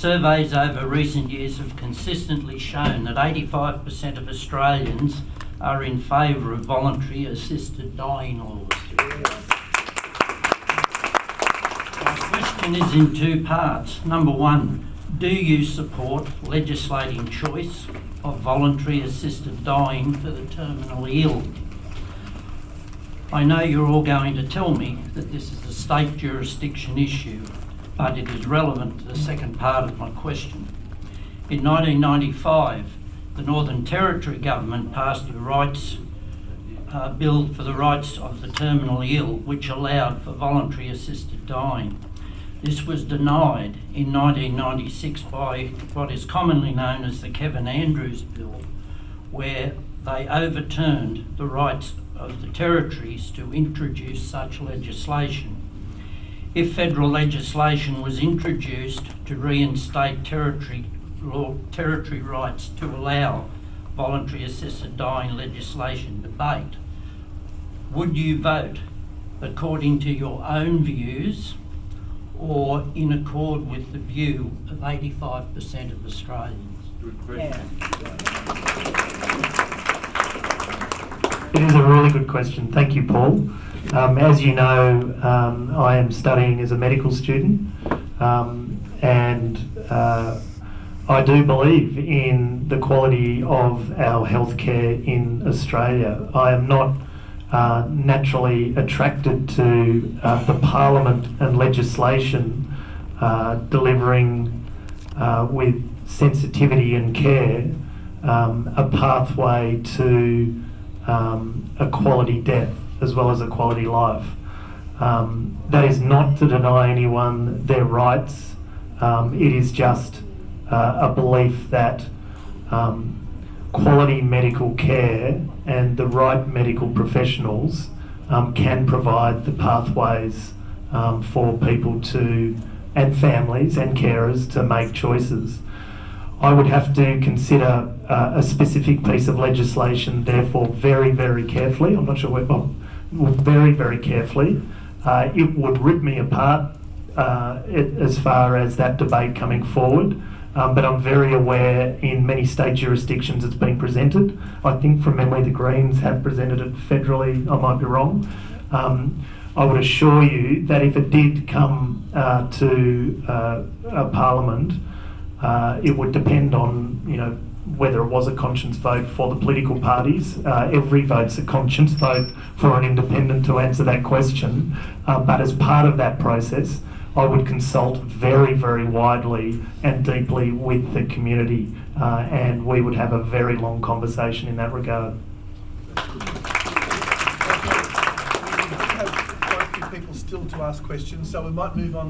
Surveys over recent years have consistently shown that 85% of Australians are in favour of voluntary assisted dying laws. My question is in two parts. Number one, do you support legislating choice of voluntary assisted dying for the terminally ill? I know you're all going to tell me that this is a state jurisdiction issue, but it is relevant to the second part of my question. In 1995, the Northern Territory government passed a bill for the rights of the terminally ill, which allowed for voluntary assisted dying. This was denied in 1996 by what is commonly known as the Kevin Andrews Bill, where they overturned the rights of the territories to introduce such legislation. If federal legislation was introduced to reinstate territory rights to allow voluntary assisted dying legislation debate, would you vote according to your own views or in accord with the view of 85% of Australians? Good question. It is a really good question. Thank you, Paul. As you know, I am studying as a medical student, and I do believe in the quality of our healthcare in Australia. I am not naturally attracted to the Parliament and legislation delivering with sensitivity and care a pathway to a quality death as well as a quality life. That is not to deny anyone their rights. It is just a belief that quality medical care and the right medical professionals can provide the pathways for people to, and families and carers, to make choices. I would have to consider a specific piece of legislation, therefore, very, very carefully. I'm not sure where, very, very carefully. It would rip me apart as far as that debate coming forward. But I'm very aware in many state jurisdictions it's been presented. I think from memory the Greens have presented it federally. I might be wrong. I would assure you that if it did come to a Parliament, it would depend on, whether it was a conscience vote for the political parties. Every vote's a conscience vote for an independent to answer that question. But as part of that process, I would consult very, very widely and deeply with the community, and we would have a very long conversation in that regard. We have quite a few people still to ask questions, so we might move on.